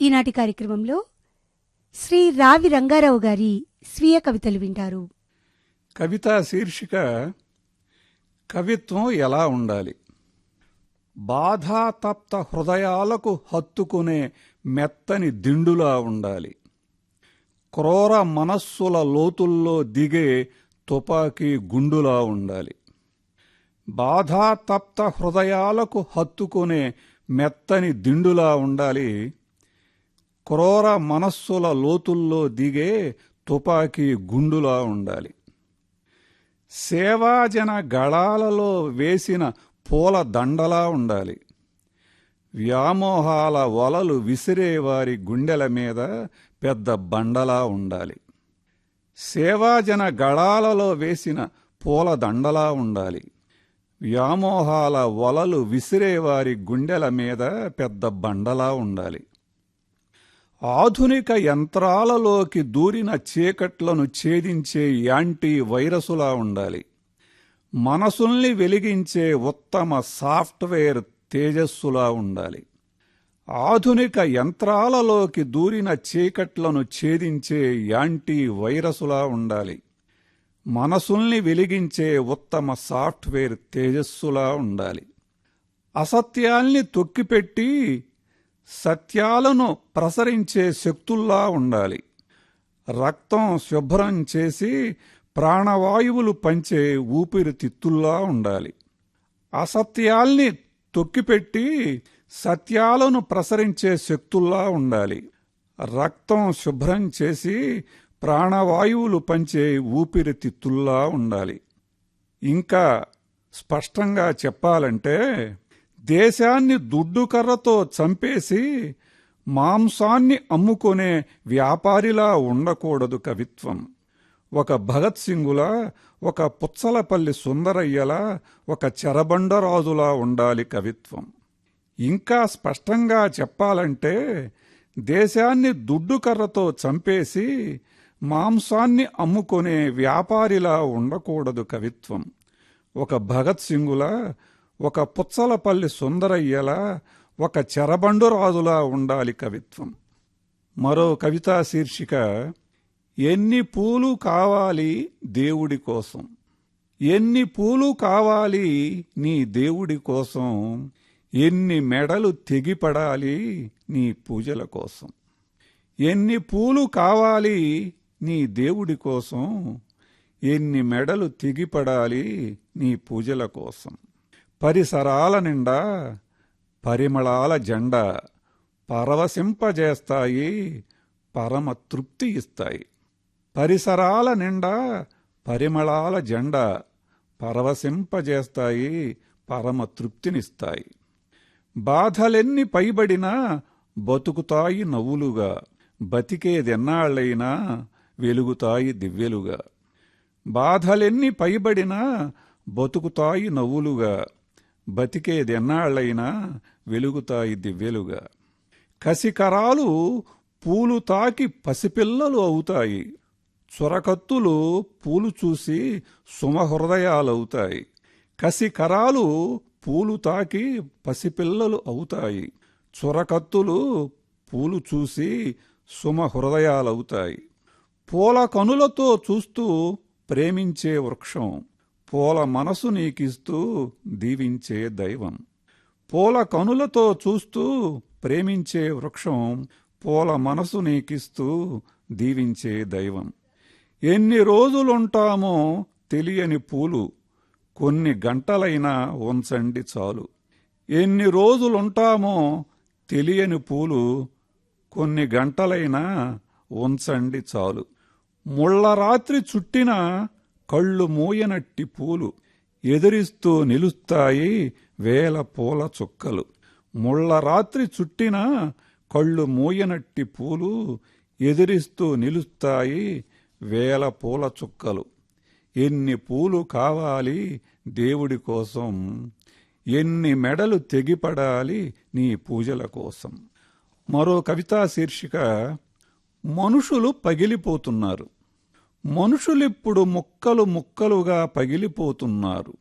ఈనాటి కార్యక్రమంలో శ్రీ రావి రంగారావు గారి స్వీయ కవితలు వింటారు. కవితా శీర్షిక కవిత్వం ఎలా ఉండాలి. బాధాతప్త హృదయాలకు హత్తుకునే మెత్తని దిండులా ఉండాలి. క్రూర మనస్సుల లోతుల్లో దిగే తుపాకీ గుండులా ఉండాలి. బాధాతప్త హృదయాలకు హత్తుకునే మెత్తని దిండులా ఉండాలి. క్రూర మనస్సుల లోతుల్లో దిగే తుపాకీ గుండులా ఉండాలి. సేవాజన గళాలలో వేసిన పూల దండలా ఉండాలి. వ్యామోహాల వలలు విసిరేవారి గుండెల మీద పెద్ద బండలా ఉండాలి. సేవాజన గళాలలో వేసిన పూల దండలా ఉండాలి. వ్యామోహాల వలలు విసిరేవారి గుండెల మీద పెద్ద బండలా ఉండాలి. ఆధునిక యంత్రాలలోకి దూరిన చీకట్లను ఛేదించే యాంటీ వైరసులా ఉండాలి. మనసుల్ని వెలిగించే ఉత్తమ సాఫ్ట్వేర్ తేజస్సులా ఉండాలి. ఆధునిక యంత్రాలలోకి దూరిన చీకట్లను ఛేదించే యాంటీ వైరసులా ఉండాలి. మనసుల్ని వెలిగించే ఉత్తమ సాఫ్ట్వేర్ తేజస్సులా ఉండాలి. అసత్యాల్ని తొక్కిపెట్టి సత్యాలను ప్రసరించే శక్తుల్లా ఉండాలి. రక్తం శుభ్రం చేసి ప్రాణవాయువులు పంచే ఊపిరితిత్తుల్లా ఉండాలి. అసత్యాల్ని తొక్కిపెట్టి సత్యాలను ప్రసరించే శక్తుల్లా ఉండాలి. రక్తం శుభ్రం చేసి ప్రాణవాయువులు పంచే ఊపిరితిత్తుల్లా ఉండాలి. ఇంకా స్పష్టంగా చెప్పాలంటే దేశాన్ని దుడ్డుకర్రతో చంపేసి మాంసాన్ని అమ్ముకునే వ్యాపారిలా ఉండకూడదు కవిత్వం. ఒక భగత్ సింగులా, ఒక పుచ్చలపల్లి సుందరయ్యలా, ఒక చెరబండరాజులా ఉండాలి కవిత్వం. ఇంకా స్పష్టంగా చెప్పాలంటే దేశాన్ని దుడ్డుకర్రతో చంపేసి మాంసాన్ని అమ్ముకునే వ్యాపారిలా ఉండకూడదు కవిత్వం. ఒక భగత్ సింగులా, ఒక పుచ్చలపల్లి సుందరయ్యలా, ఒక చెరబండురాజులా ఉండాలి కవిత్వం. మరో కవితా శీర్షిక ఎన్ని పూలు కావాలి దేవుడి కోసం. ఎన్ని పూలు కావాలి నీ దేవుడి కోసం, ఎన్ని మెడలు తెగిపడాలి నీ పూజల కోసం. ఎన్ని పూలు కావాలి నీ దేవుడి కోసం, ఎన్ని మెడలు తెగిపడాలి నీ పూజల కోసం. పరిసరాల నిండా పరిమళాల జెండా పరవశింపజేస్తాయి, పరమ తృప్తి ఇస్తాయి. పరిసరాల నిండా పరిమళాల జెండా పరవశింపజేస్తాయి, పరమ తృప్తినిస్తాయి. బాధలెన్ని పైబడినా బతుకుతాయి నవ్వులుగా, బతికేదెన్నాళ్ళైనా వెలుగుతాయి దివ్యలుగా. బాధలెన్ని పైబడినా బతుకుతాయి నవ్వులుగా, బతికేదెన్నాళ్ళైనా వెలుగుతాయి దివ్యలుగా. కసికరాలు పూలు తాకి పసిపిల్లలు అవుతాయి. చురకత్తులు పూలు చూసి సుమహృదయాలవుతాయి. కసికరాలు పూలు తాకి పసిపిల్లలు అవుతాయి. చురకత్తులు పూలు చూసి సుమహృదయాలవుతాయి. పూల కనులతో చూస్తూ ప్రేమించే వృక్షం, పూల మనసు నీకిస్తూ దీవించే దైవం. పూల కనులతో చూస్తూ ప్రేమించే వృక్షం, పూల మనసు నీకిస్తూ దీవించే దైవం. ఎన్ని రోజులుంటామో తెలియని పూలు, కొన్ని గంటలైనా ఉంచండి చాలు. ఎన్ని రోజులుంటామో తెలియని పూలు, కొన్ని గంటలైనా ఉంచండి చాలు. ముళ్ళరాత్రి చుట్టిన కళ్ళు మూయనట్టి పూలు, ఎదిరిస్తూ నిలుస్తాయి వేల పూల చుక్కలు. ముళ్ళరాత్రి చుట్టిన కళ్ళు మూయనట్టి పూలు, ఎదిరిస్తూ నిలుస్తాయి వేల పూల చుక్కలు. ఎన్ని పూలు కావాలి దేవుడి కోసం, ఎన్ని మెడలు తెగిపడాలి నీ పూజల కోసం. మరో కవితా శీర్షిక మనుషులు పగిలిపోతున్నారు. మనుషులిప్పుడు ముక్కలు ముక్కలుగా పగిలిపోతున్నారు.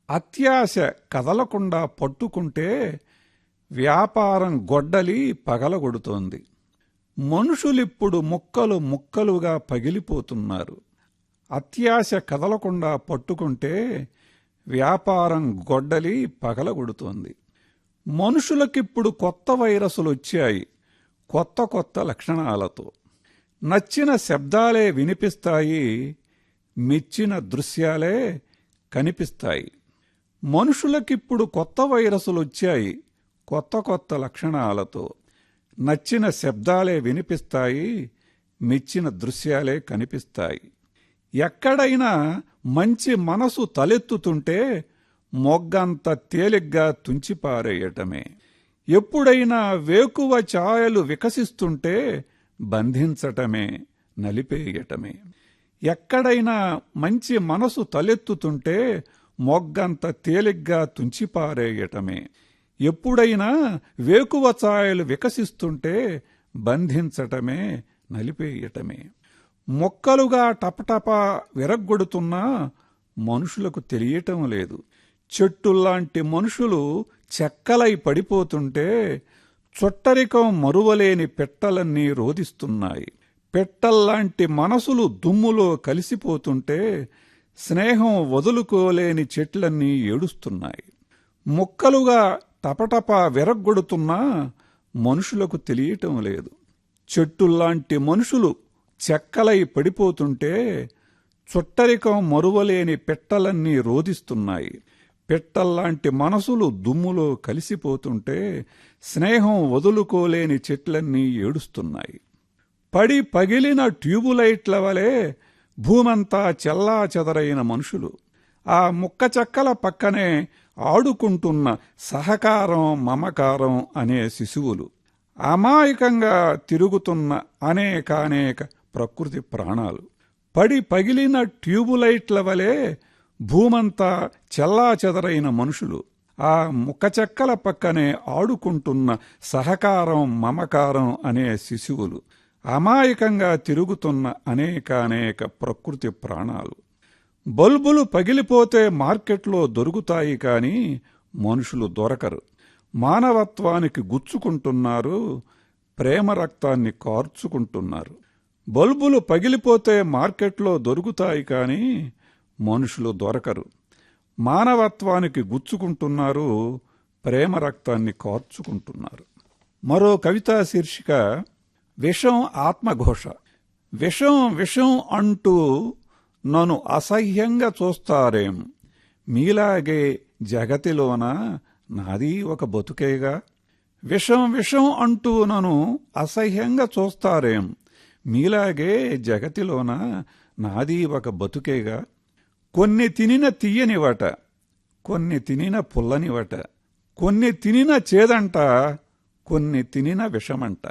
అత్యాశ కదలకుండా పట్టుకుంటే వ్యాపారం గొడ్డలి పగలగొడుతోంది. మనుషులిప్పుడు ముక్కలు ముక్కలుగా పగిలిపోతున్నారు. అత్యాశ కదలకుండా పట్టుకుంటే వ్యాపారం గొడ్డలి పగలగొడుతోంది. మనుషులకిప్పుడు కొత్త వైరసులొచ్చాయి, కొత్త కొత్త లక్షణాలతో. నచ్చిన శబ్దాలే వినిపిస్తాయి, మెచ్చిన దృశ్యాలే కనిపిస్తాయి. మనుషులకిప్పుడు కొత్త వైరసులొచ్చాయి, కొత్త కొత్త లక్షణాలతో. నచ్చిన శబ్దాలే వినిపిస్తాయి, మెచ్చిన దృశ్యాలే కనిపిస్తాయి. ఎక్కడైనా మంచి మనసు తలెత్తుతుంటే మొగ్గంత తేలిగ్గా తుంచిపారేయటమే. ఎప్పుడైనా వేకువ ఛాయలు వికసిస్తుంటే బంధించటమే, నలిపేయటమే. ఎక్కడైనా మంచి మనసు తలెత్తుతుంటే మొగ్గంత తేలిగ్గా తుంచిపారేయటమే. ఎప్పుడైనా వేకువ ఛాయలు వికసిస్తుంటే బంధించటమే, నలిపేయటమే. మొక్కలుగా టపటపా విరగ్గొడుతున్నా మనుషులకు తెలియటం లేదు. చెట్టుల్లాంటి మనుషులు చెక్కలై పడిపోతుంటే చుట్టరికం మరువలేని పెట్టలన్నీ రోదిస్తున్నాయి. పెట్టల్లాంటి మనసులు దుమ్ములో కలిసిపోతుంటే స్నేహం వదులుకోలేని చెట్లన్నీ ఏడుస్తున్నాయి. ముక్కలుగా టపటపా విరగ్గొడుతున్నా మనుషులకు తెలియటం లేదు. చెట్టుల్లాంటి మనుషులు చెక్కలై పడిపోతుంటే చుట్టరికం మరువలేని పెట్టలన్నీ రోదిస్తున్నాయి. పెట్టల్లాంటి మనసులు దుమ్ములో కలిసిపోతుంటే స్నేహం వదులుకోలేని చెట్లన్నీ ఏడుస్తున్నాయి. పడి పగిలిన ట్యూబులైట్ల వలె భూమంతా చెల్లా చెదరైన మనుషులు. ఆ ముక్క చెక్కల పక్కనే ఆడుకుంటున్న సహకారం, మమకారం అనే శిశువులు. అమాయకంగా తిరుగుతున్న అనేకానేక ప్రకృతి ప్రాణాలు. పడి పగిలిన ట్యూబులైట్ల వలె భూమంతా చెల్లా చెదరైన మనుషులు. ఆ ముక్కచెక్కల పక్కనే ఆడుకుంటున్న సహకారం, మమకారం అనే శిశువులు. అమాయకంగా తిరుగుతున్న అనేకానేక ప్రకృతి ప్రాణాలు. బల్బులు పగిలిపోతే మార్కెట్లో దొరుకుతాయి కాని మనుషులు దొరకరు. మానవత్వానికి గుచ్చుకుంటున్నారు, ప్రేమ రక్తాన్ని కార్చుకుంటున్నారు. బల్బులు పగిలిపోతే మార్కెట్లో దొరుకుతాయి కాని మనుషులు దొరకరు. మానవత్వానికి గుచ్చుకుంటున్నారు, ప్రేమ రక్తాన్ని కార్చుకుంటున్నారు. మరో కవితా శీర్షిక విషం ఆత్మఘోష. విషం విషం అంటూ నన్ను అసహ్యంగా చూస్తారేం, మీలాగే జగతిలోన నాది ఒక బతుకేగా. విషం విషం అంటూ నన్ను అసహ్యంగా చూస్తారేం, మీలాగే జగతిలోన నాది ఒక బతుకేగా. కొన్ని తినిన తీయనివట, కొన్ని తినిన పుల్లనివట, కొన్ని తినిన చేదంట, కొన్ని తినిన విషమంట.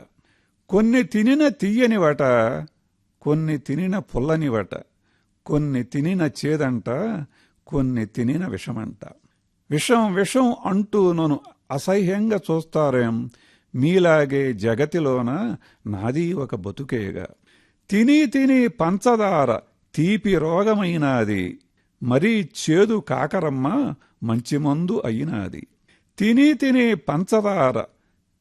కొన్ని తినిన తీయనివట, కొన్ని తినిన పుల్లనివట, కొన్ని తినిన చేదంట, కొన్ని తినిన విషమంట. విషం విషం అంటూ నన్ను అసహ్యంగా చూస్తారేం, మీలాగే జగతిలోన నాది ఒక బతుకేగా. తిని తిని పంచదార తీపి రోగమైనాది, మరీ చేదు కాకరమ్మ మంచి మందు అయినాది. తిని తిని పంచదార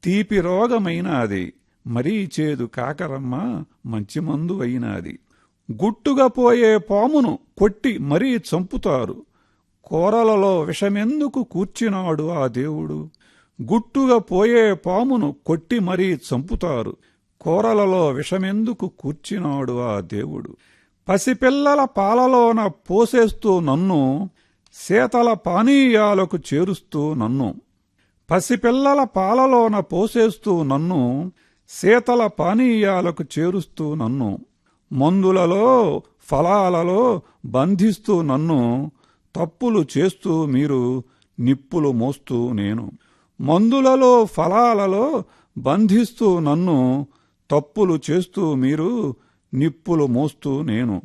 తీపి రోగమైనాది, మరీ చేదు కాకరమ్మ మంచి మందు అయినాది. గుట్టుగా పోయే పామును కొట్టి మరీ చంపుతారు, కూరలలో విషమెందుకు కూర్చినాడు ఆ దేవుడు. గుట్టుగా పోయే పామును కొట్టి మరీ చంపుతారు, కూరలలో విషమెందుకు కూర్చినాడు ఆ దేవుడు. పసిపిల్లల పాలలోన పోసేస్తూ నన్ను శీతల పానీయాలకు చేరుస్తూ నన్ను. పసిపిల్లల పాలలోన పోసేస్తూ నన్ను శీతల పానీయాలకు చేరుస్తూ నన్ను. మందులలో ఫలాలలో బంధిస్తూ నన్ను, తప్పులు చేస్తూ మీరు నిప్పులు మోస్తూ నేను. మందులలో ఫలాలలో బంధిస్తూ నన్ను, తప్పులు చేస్తూ మీరు నిప్పులు మోస్తూ నేను.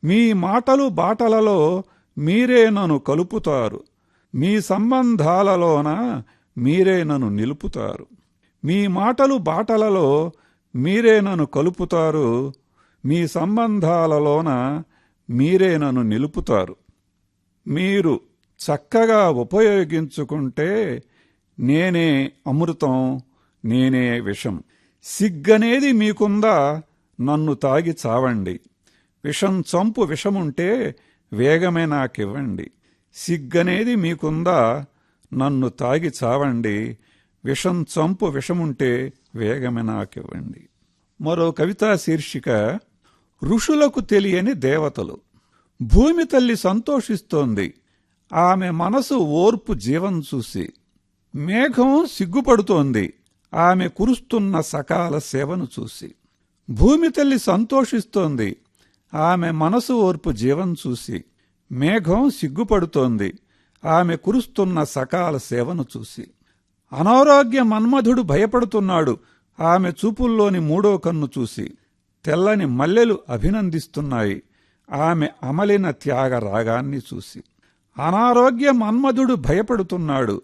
మీ మాటలు బాటలలో మీరే నన్ను కలుపుతారు, మీ సంబంధాలలోన మీరే నన్ను నిలుపుతారు. మీ మాటలు బాటలలో మీరే నన్ను కలుపుతారు, మీ సంబంధాలలోన మీరే నన్ను నిలుపుతారు. మీరు చక్కగా ఉపయోగించుకుంటే నేనే అమృతం, నేనే విషం. సిగ్గనేది మీకుందా, నన్ను తాగి చావండి. విషం చంపు విషముంటే వేగమే నాకివ్వండి. సిగ్గనేది మీకుందా, నన్ను తాగి చావండి. విషం చంపు విషముంటే వేగమే నాకివ్వండి. మరో కవితా శీర్షిక ఋషులకు తెలియని దేవతలు. భూమి తల్లి సంతోషిస్తోంది ఆమె మనసు ఓర్పు జీవం చూసి. మేఘం సిగ్గుపడుతోంది ఆమె కురుస్తున్న సకాల సేవను చూసి. భూమి తల్లి సంతోషిస్తోంది ఆమె మనసు ఓర్పు జీవం చూసి. మేఘం సిగ్గుపడుతోంది ఆమె కురుస్తున్న సకాల సేవను చూసి. అనారోగ్య మన్మధుడు భయపడుతున్నాడు ఆమె చూపుల్లోని మూడో కన్ను చూసి. తెల్లని మల్లెలు అభినందిస్తున్నాయి ఆమె అమలిన త్యాగ రాగాన్ని చూసి. అనారోగ్య మన్మధుడు భయపడుతున్నాడు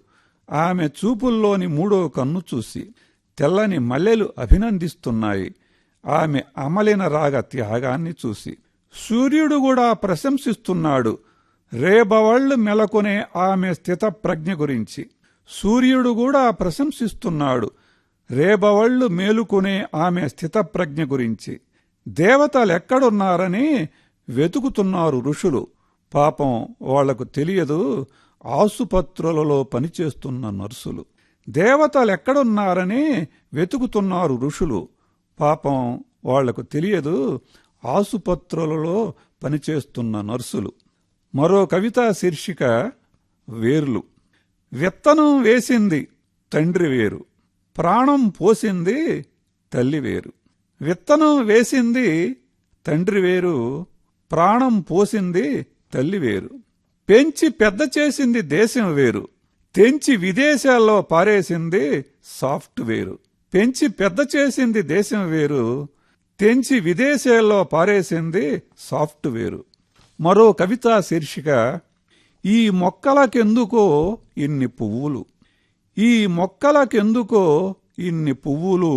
ఆమె చూపుల్లోని మూడో కన్ను చూసి. తెల్లని మల్లెలు అభినందిస్తున్నాయి ఆమె అమలిన రాగ త్యాగాన్ని చూసి. సూర్యుడు కూడా ప్రశంసిస్తున్నాడు రేబవళ్లు మెలకొనే ఆమె స్థితప్రజ్ఞ గురించి. సూర్యుడు కూడా ప్రశంసిస్తున్నాడు రేబవళ్లు మేలుకునే ఆమె స్థితప్రజ్ఞ గురించి. దేవతలెక్కడున్నారని వెతుకుతున్నారు ఋషులు. పాపం వాళ్లకు తెలియదు ఆసుపత్రులలో పనిచేస్తున్న నర్సులు. దేవతలెక్కడున్నారని వెతుకుతున్నారు ఋషులు. పాపం వాళ్లకు తెలియదు ఆసుపత్రులలో పనిచేస్తున్న నర్సులు. మరో కవితా శీర్షిక వేర్లు. విత్తనం వేసింది తండ్రి వేరు, ప్రాణం పోసింది తల్లి వేరు. విత్తనం వేసింది తండ్రి వేరు, ప్రాణం పోసింది తల్లి వేరు. పెంచి పెద్ద చేసింది దేశం వేరు, తెంచి విదేశాల్లో పారేసింది సాఫ్ట్వేరు. పెంచి పెద్ద చేసింది దేశం వేరు, తెంచి విదేశాల్లో పారేసింది సాఫ్ట్వేరు. మరో కవితా శీర్షిక ఈ మొక్కలకెందుకో ఇన్ని పువ్వులు. ఈ మొక్కలకెందుకో ఇన్ని పువ్వులు,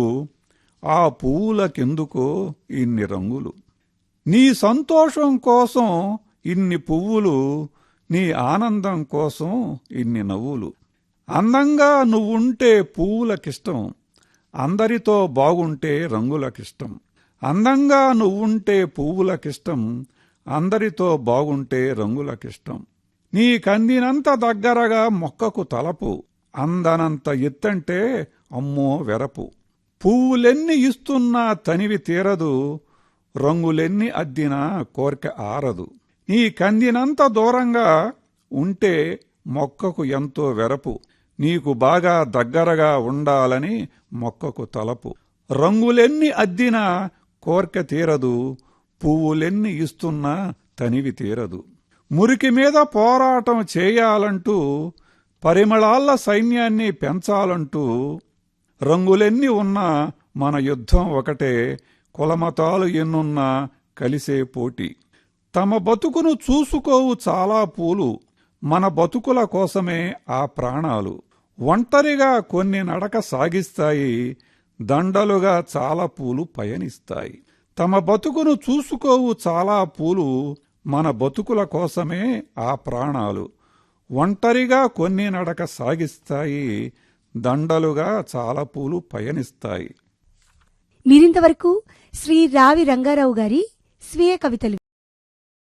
ఆ పువ్వులకెందుకో ఇన్ని రంగులు. నీ సంతోషం కోసం ఇన్ని పువ్వులు, నీ ఆనందం కోసం ఇన్ని నవ్వులు. అందంగా నువ్వుంటే పువ్వులకిష్టం, అందరితో బాగుంటే రంగులకిష్టం. అందంగా నువ్వుంటే పువ్వులకిష్టం, అందరితో బాగుంటే రంగులకిష్టం. నీకందినంత దగ్గరగా మొక్కకు తలపు, అందనంత ఎత్తంటే అమ్మో వెరపు. పువ్వులెన్ని ఇస్తున్నా తనివి తీరదు, రంగులెన్ని అద్దినా కోర్కె ఆరదు. నీకందినంత దూరంగా ఉంటే మొక్కకు ఎంతో వెరపు, నీకు బాగా దగ్గరగా ఉండాలని మొక్కకు తలపు. రంగులెన్ని అద్దినా కోర్కె తీరదు, పువ్వులెన్ని ఇస్తున్నా తనివి తీరదు. మురికి మీద పోరాటం చేయాలంటూ, పరిమళాల సైన్యాన్ని పెంచాలంటూ, రంగులెన్ని ఉన్నా మన యుద్ధం ఒకటే, కులమతాలు ఎన్నున్నా కలిసే పోటీ. తమ బతుకును చూసుకోవు చాలా పూలు, మన బతుకుల కోసమే ఆ ప్రాణాలు. ఒంటరిగా కొన్ని నడక సాగిస్తాయి, దండలుగా చాలా పూలు పయనిస్తాయి. తమ బతుకును చూసుకోవు చాలా పూలు, మన బతుకుల కోసమే ఆ ప్రాణాలు. ఒంటరిగా కొన్ని నడక సాగిస్తాయి, దండలుగా చాలా పూలు పయనిస్తాయి. మీరింతవరకు శ్రీ రావి రంగారావు గారి స్వీయ కవితలు